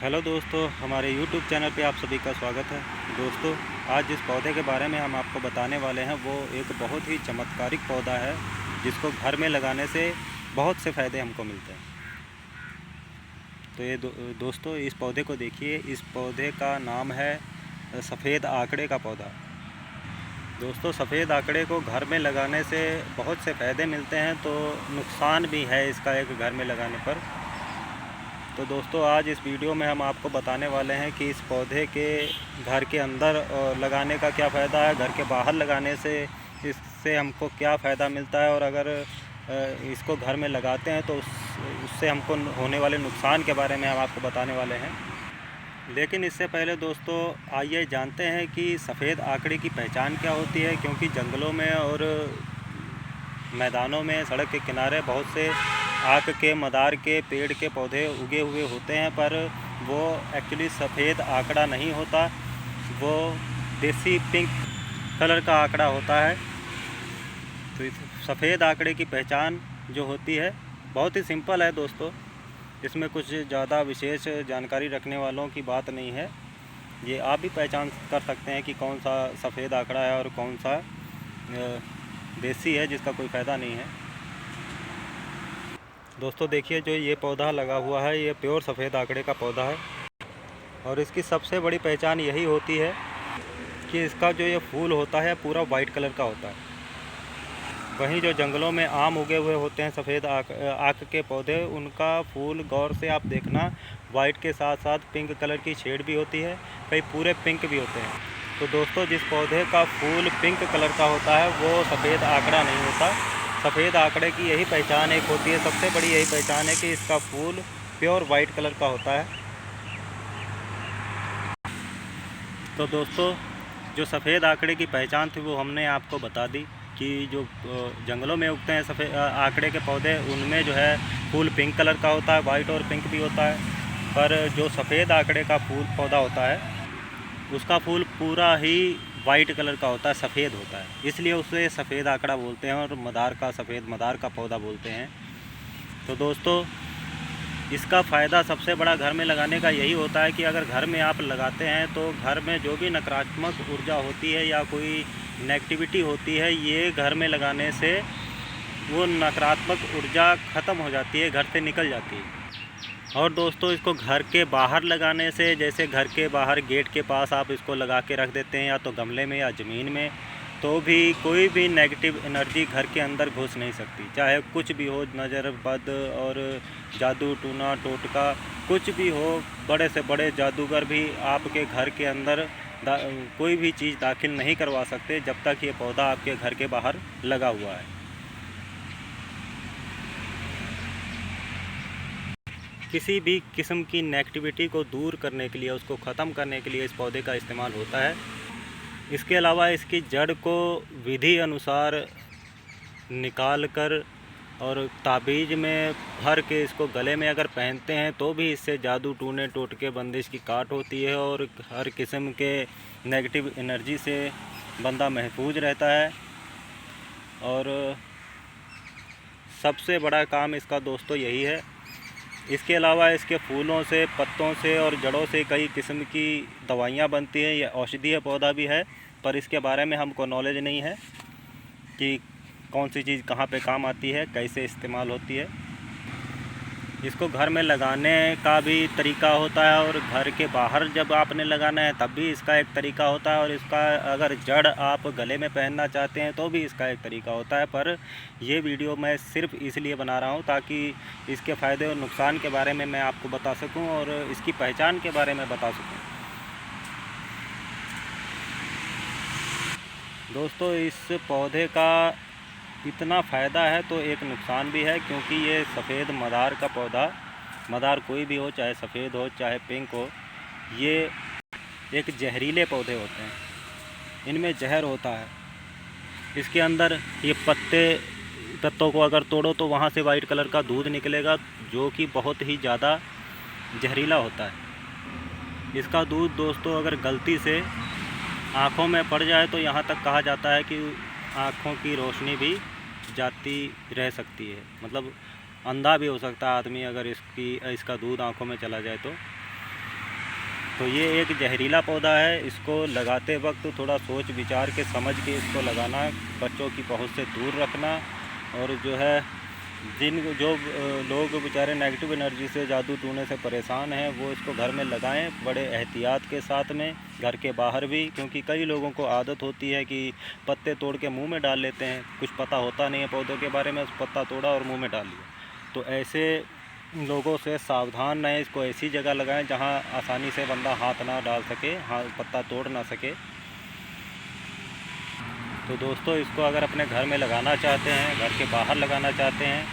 Hello दोस्तों, हमारे YouTube channel पे आप सभी का स्वागत है। दोस्तों, आज जिस पौधे के बारे में हम आपको बताने वाले हैं वो एक बहुत ही चमत्कारिक पौधा है जिसको घर में लगाने से बहुत से फ़ायदे हमको मिलते हैं। तो ये दोस्तों इस पौधे को देखिए। इस पौधे का नाम है सफ़ेद आकड़े का पौधा। दोस्तों, सफ़ेद आकड़े को घर में लगाने से बहुत से फ़ायदे मिलते हैं, तो नुकसान भी है इसका एक घर में लगाने पर। तो दोस्तों, आज इस वीडियो में हम आपको बताने वाले हैं कि इस पौधे के घर के अंदर लगाने का क्या फ़ायदा है, घर के बाहर लगाने से इससे हमको क्या फ़ायदा मिलता है, और अगर इसको घर में लगाते हैं तो उससे हमको होने वाले नुकसान के बारे में हम आपको बताने वाले हैं। लेकिन इससे पहले दोस्तों, आइए जानते हैं कि सफ़ेद आकड़े की पहचान क्या होती है। क्योंकि जंगलों में और मैदानों में, सड़क के किनारे बहुत से आक के, मदार के पेड़ के पौधे उगे हुए होते हैं, पर वो एक्चुअली सफ़ेद आकड़ा नहीं होता, वो देसी पिंक कलर का आकड़ा होता है। तो इस सफ़ेद आकड़े की पहचान जो होती है बहुत ही सिंपल है दोस्तों। इसमें कुछ ज़्यादा विशेष जानकारी रखने वालों की बात नहीं है। ये आप भी पहचान कर सकते हैं कि कौन सा सफ़ेद आकड़ा है और कौन सा देसी है जिसका कोई फ़ायदा नहीं है। दोस्तों देखिए, जो ये पौधा लगा हुआ है ये प्योर सफ़ेद आकड़े का पौधा है, और इसकी सबसे बड़ी पहचान यही होती है कि इसका जो ये फूल होता है पूरा वाइट कलर का होता है। वहीं जो जंगलों में आम उगे हुए होते हैं सफ़ेद आक के पौधे, उनका फूल गौर से आप देखना, वाइट के साथ साथ पिंक कलर की शेड भी होती है, कई पूरे पिंक भी होते हैं। तो दोस्तों, जिस पौधे का फूल पिंक कलर का होता है वो सफ़ेद आकड़ा नहीं होता। सफ़ेद आकड़े की यही पहचान एक होती है, सबसे बड़ी यही पहचान है कि इसका फूल प्योर वाइट कलर का होता है। तो दोस्तों, जो सफ़ेद आकड़े की पहचान थी वो हमने आपको बता दी कि जो जंगलों में उगते हैं सफ़ेद आकड़े के पौधे, उनमें जो है फूल पिंक कलर का होता है, वाइट और पिंक भी होता है। पर जो सफ़ेद आकड़े का फूल पौधा होता है उसका फूल पूरा ही वाइट कलर का होता है, सफ़ेद होता है, इसलिए उसे सफ़ेद आकड़ा बोलते हैं और मदार का, सफ़ेद मदार का पौधा बोलते हैं। तो दोस्तों, इसका फ़ायदा सबसे बड़ा घर में लगाने का यही होता है कि अगर घर में आप लगाते हैं तो घर में जो भी नकारात्मक ऊर्जा होती है या कोई नेगेटिविटी होती है, ये घर में लगाने से वो नकारात्मक ऊर्जा ख़त्म हो जाती है, घर से निकल जाती है। और दोस्तों, इसको घर के बाहर लगाने से, जैसे घर के बाहर गेट के पास आप इसको लगा के रख देते हैं, या तो गमले में या ज़मीन में, तो भी कोई भी नेगेटिव एनर्जी घर के अंदर घुस नहीं सकती। चाहे कुछ भी हो, नज़र बद और जादू टूना टोटका कुछ भी हो, बड़े से बड़े जादूगर भी आपके घर के अंदर कोई भी चीज़ दाखिल नहीं करवा सकते जब तक ये पौधा आपके घर के बाहर लगा हुआ है। किसी भी किस्म की नेगेटिविटी को दूर करने के लिए, उसको ख़त्म करने के लिए इस पौधे का इस्तेमाल होता है। इसके अलावा इसकी जड़ को विधि अनुसार निकाल कर और ताबीज़ में भर के इसको गले में अगर पहनते हैं तो भी इससे जादू टूने टोटके बंदिश की काट होती है, और हर किस्म के नेगेटिव एनर्जी से बंदा महफूज रहता है। और सबसे बड़ा काम इसका दोस्तों यही है। इसके अलावा इसके फूलों से, पत्तों से और जड़ों से कई किस्म की दवाइयाँ बनती हैं। यह औषधीय पौधा भी है, पर इसके बारे में हमको नॉलेज नहीं है कि कौन सी चीज़ कहाँ पे काम आती है, कैसे इस्तेमाल होती है। इसको घर में लगाने का भी तरीका होता है, और घर के बाहर जब आपने लगाना है तब भी इसका एक तरीका होता है, और इसका अगर जड़ आप गले में पहनना चाहते हैं तो भी इसका एक तरीका होता है। पर ये वीडियो मैं सिर्फ इसलिए बना रहा हूँ ताकि इसके फ़ायदे और नुकसान के बारे में मैं आपको बता सकूँ और इसकी पहचान के बारे में बता सकूँ। दोस्तों, इस पौधे का इतना फ़ायदा है तो एक नुकसान भी है, क्योंकि ये सफ़ेद मदार का पौधा, मदार कोई भी हो, चाहे सफ़ेद हो चाहे पिंक हो, ये एक जहरीले पौधे होते हैं, इनमें जहर होता है। इसके अंदर ये पत्तों को अगर तोड़ो तो वहाँ से वाइट कलर का दूध निकलेगा, जो कि बहुत ही ज़्यादा जहरीला होता है। इसका दूध दोस्तों अगर गलती से आँखों में पड़ जाए तो यहाँ तक कहा जाता है कि आँखों की रोशनी भी जाती रह सकती है, मतलब अंधा भी हो सकता है आदमी अगर इसका दूध आँखों में चला जाए तो। तो ये एक जहरीला पौधा है। इसको लगाते वक्त थोड़ा सोच विचार के समझ के इसको लगाना, बच्चों की पहुंच से दूर रखना। और जो है लोग बेचारे नेगेटिव एनर्जी से, जादू टूने से परेशान हैं, वो इसको घर में लगाएं बड़े एहतियात के साथ में, घर के बाहर भी। क्योंकि कई लोगों को आदत होती है कि पत्ते तोड़ के मुंह में डाल लेते हैं, कुछ पता होता नहीं है पौधों के बारे में, पत्ता तोड़ा और मुंह में डाल लिया। तो ऐसे लोगों से सावधान रहें। इसको ऐसी जगह लगाएं जहां आसानी से बंदा हाथ ना डाल सके, पत्ता तोड़ ना सके। तो दोस्तों, इसको अगर अपने घर में लगाना चाहते हैं, घर के बाहर लगाना चाहते हैं,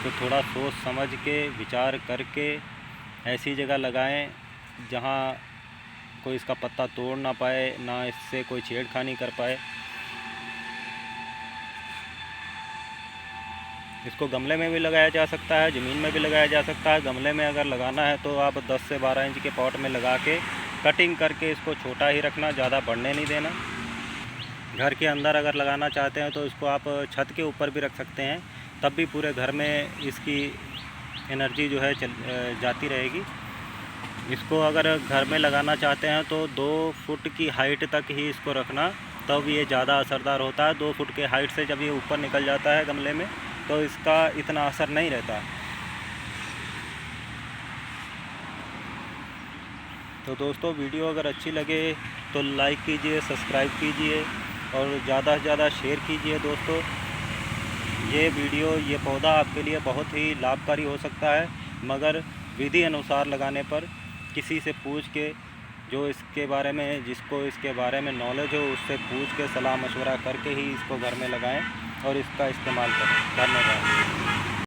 तो थोड़ा सोच समझ के विचार करके ऐसी जगह लगाएं जहां कोई इसका पत्ता तोड़ ना पाए, ना इससे कोई छेड़खानी कर पाए। इसको गमले में भी लगाया जा सकता है, ज़मीन में भी लगाया जा सकता है। गमले में अगर लगाना है तो आप 10 से 12 इंच के पॉट में लगा के कटिंग करके इसको छोटा ही रखना, ज़्यादा बढ़ने नहीं देना। घर के अंदर अगर लगाना चाहते हैं तो इसको आप छत के ऊपर भी रख सकते हैं, तब भी पूरे घर में इसकी एनर्जी जो है जाती रहेगी। इसको अगर घर में लगाना चाहते हैं तो 2 फुट की हाइट तक ही इसको रखना, तब ये ज़्यादा असरदार होता है। 2 फुट के हाइट से जब ये ऊपर निकल जाता है गमले में तो इसका इतना असर नहीं रहता। तो दोस्तों, वीडियो अगर अच्छी लगे तो लाइक कीजिए, सब्सक्राइब कीजिए और ज़्यादा से ज़्यादा शेयर कीजिए। दोस्तों, ये पौधा आपके लिए बहुत ही लाभकारी हो सकता है, मगर विधि अनुसार लगाने पर किसी से पूछ के, जिसको इसके बारे में नॉलेज हो, उससे पूछ के सलाह मशवरा करके ही इसको घर में लगाएं और इसका इस्तेमाल करें। धन्यवाद।